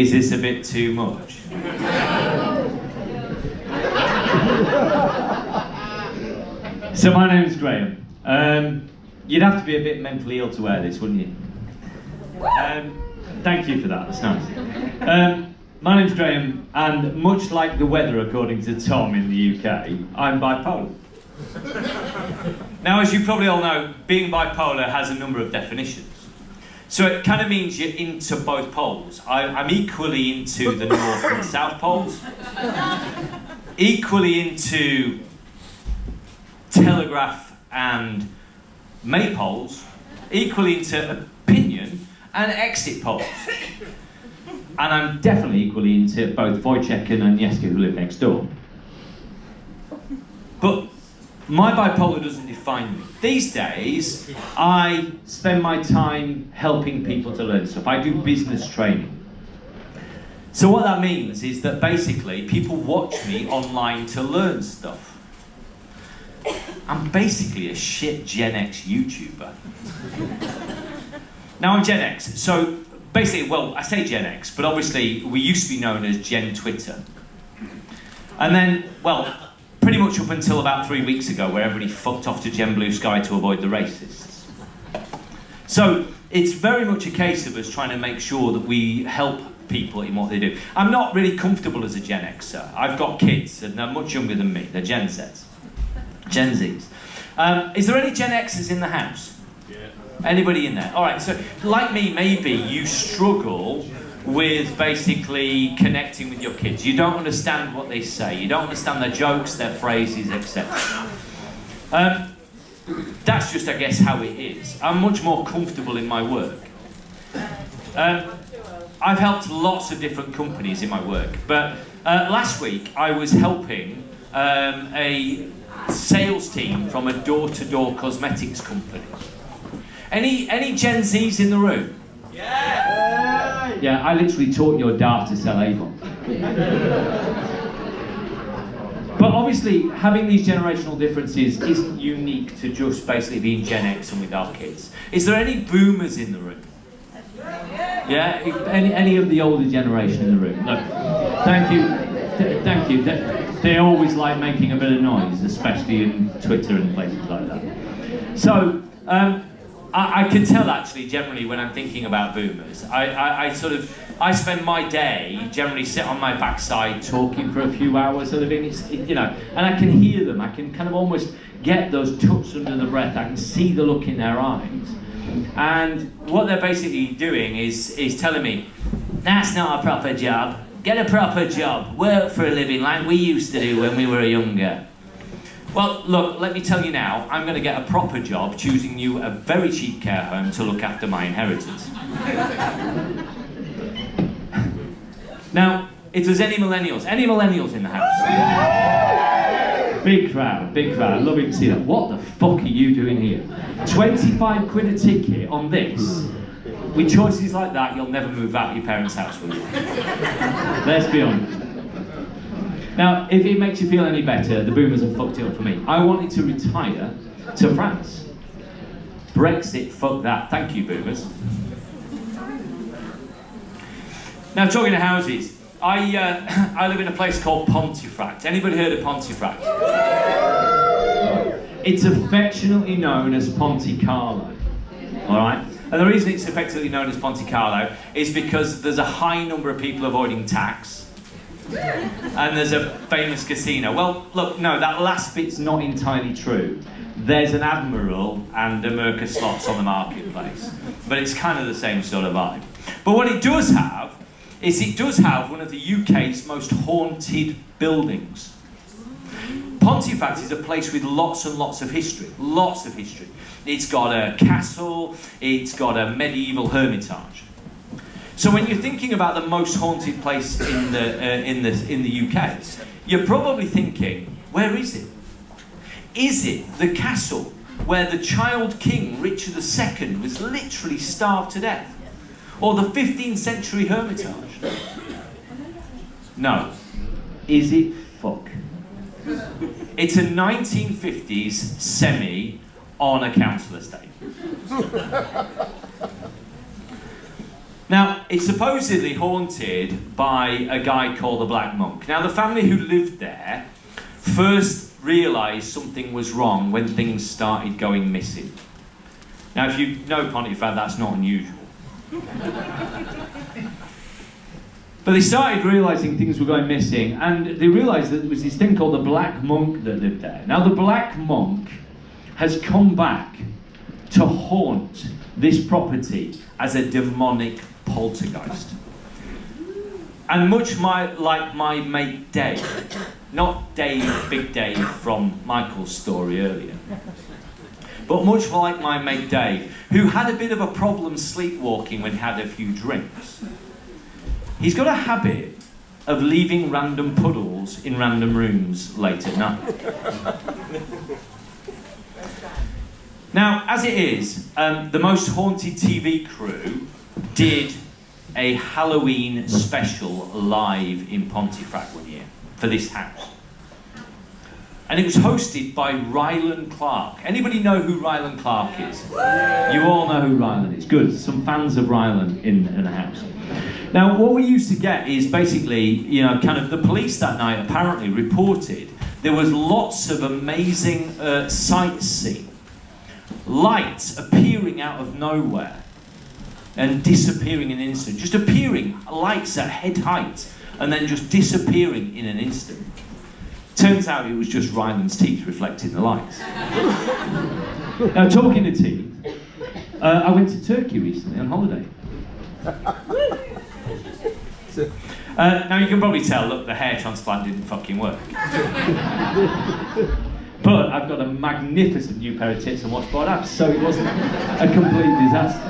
Is this a bit too much? So my name's Graham. You'd have to be a bit mentally ill to wear this, wouldn't you? Thank you for that, that's nice. My name's Graham, and much like the weather according to Tom in the UK, I'm bipolar. Now, as you probably all know, being bipolar has a number of definitions. So it kind of means you're into both poles. I'm equally into the North and South poles, equally into telegraph and maypoles, equally into opinion and exit polls. And I'm definitely equally into both Wojciech and Agnieszka, who live next door. But my bipolar doesn't define me. These days, I spend my time helping people to learn stuff. I do business training. So what that means is that basically people watch me online to learn stuff. I'm basically a shit Gen X YouTuber. Now I'm Gen X, so basically, well, I say Gen X, but obviously we used to be known as Gen Twitter. And then, well, pretty much up until about 3 weeks ago, where everybody fucked off to Gen Blue Sky to avoid the racists. So it's very much a case of us trying to make sure that we help people in what they do. I'm not really comfortable as a Gen Xer. I've got kids, and they're much younger than me. They're Gen Zs. Gen Zs. Is there any Gen Xers in the house? Yeah. Anybody in there? All right, so like me, maybe you struggle with basically connecting with your kids. You don't understand what they say. You don't understand their jokes, their phrases, etc. That's just, I guess, how it is. I'm much more comfortable in my work. I've helped lots of different companies in my work, but last week I was helping a sales team from a door-to-door cosmetics company. Any Gen Zs in the room? Yeah! Yeah, I literally taught your dad to sell Avon. But obviously, having these generational differences isn't unique to just basically being Gen X and with our kids. Is there any boomers in the room? Yeah? Any of the older generation in the room? Look, thank you. Thank you. They always like making a bit of noise, especially in Twitter and places like that. So, I can tell actually generally when I'm thinking about boomers. I spend my day generally sit on my backside talking for a few hours sort of thing. It's, you know, and I can hear them. I can kind of almost get those tucks under the breath. I can see the look in their eyes. And what they're basically doing is telling me, that's not a proper job. Get a proper job. Work for a living like we used to do when we were younger. Well, look, let me tell you now, I'm going to get a proper job choosing you a very cheap care home to look after my inheritance. Now, if there's any millennials in the house? Big crowd, lovely to see that. What the fuck are you doing here? 25 quid a ticket on this? With choices like that, you'll never move out of your parents' house, will you? Let's be honest. Now, if it makes you feel any better, the boomers have fucked it up for me. I wanted to retire to France. Brexit, fuck that. Thank you, boomers. Now, talking to houses, I live in a place called Pontefract. Anybody heard of Pontefract? It's affectionately known as Ponte Carlo. All right? And the reason it's affectionately known as Ponte Carlo is because there's a high number of people avoiding tax. And there's a famous casino. Well, look, no, that last bit's not entirely true. There's an Admiral and a Merca Slots on the marketplace. But it's kind of the same sort of vibe. But what it does have is it does have one of the UK's most haunted buildings. Pontefract is a place with lots and lots of history. Lots of history. It's got a castle, it's got a medieval hermitage. So when you're thinking about the most haunted place in the UK, you're probably thinking, where is it? Is it the castle where the child king Richard II was literally starved to death? Or the 15th century hermitage? No. Is it fuck? It's a 1950s semi on a council estate. Now, it's supposedly haunted by a guy called the Black Monk. Now, the family who lived there first realised something was wrong when things started going missing. Now, if you know Pontefract, that's not unusual. But they started realising things were going missing, and they realised that there was this thing called the Black Monk that lived there. Now, the Black Monk has come back to haunt this property as a demonic poltergeist. And much like my mate Dave, not Dave, Big Dave from Michael's story earlier, but much like my mate Dave, who had a bit of a problem sleepwalking when he had a few drinks, he's got a habit of leaving random puddles in random rooms late at night. Now, as it is, the Most Haunted TV crew did a Halloween special live in Pontefract one year for this house. And it was hosted by Ryland Clark. Anybody know who Ryland Clark is? You all know who Ryland is. Good. Some fans of Ryland in the house. Now, what we used to get is basically, you know, kind of the police that night apparently reported there was lots of amazing sightseeing. Lights appearing out of nowhere and disappearing in an instant. Just appearing, lights at head height, and then just disappearing in an instant. Turns out it was just Ryland's teeth reflecting the lights. Now, talking to teeth, I went to Turkey recently on holiday. Now, you can probably tell, look, the hair transplant didn't fucking work. But I've got a magnificent new pair of tits and washboard abs, so it wasn't a complete disaster.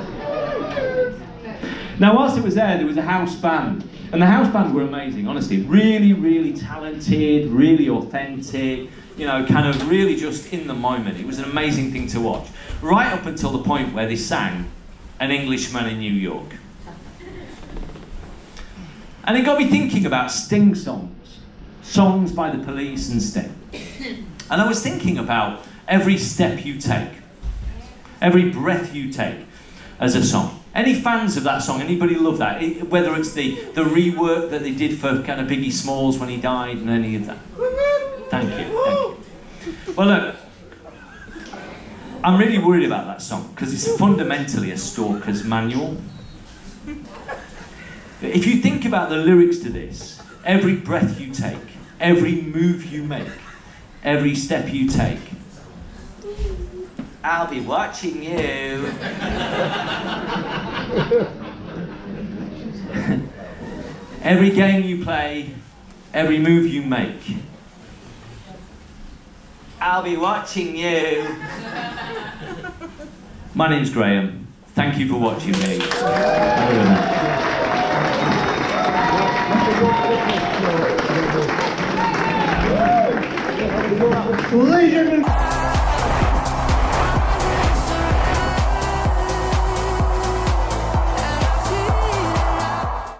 Now, whilst it was there was a house band. And the house band were amazing, honestly. Really, really talented, really authentic, you know, kind of really just in the moment. It was an amazing thing to watch. Right up until the point where they sang An Englishman in New York. And it got me thinking about Sting songs. Songs by the Police and Sting. And I was thinking about every step you take, every breath you take as a song. Any fans of that song? Anybody love that? Whether it's the rework that they did for kind of Biggie Smalls when he died and any of that. Thank you. Well, look, I'm really worried about that song because it's fundamentally a stalker's manual. If you think about the lyrics to this, every breath you take, every move you make, every step you take, I'll be watching you. Every game you play, every move you make, I'll be watching you. My name's Graham. Thank you for watching me. Ladies and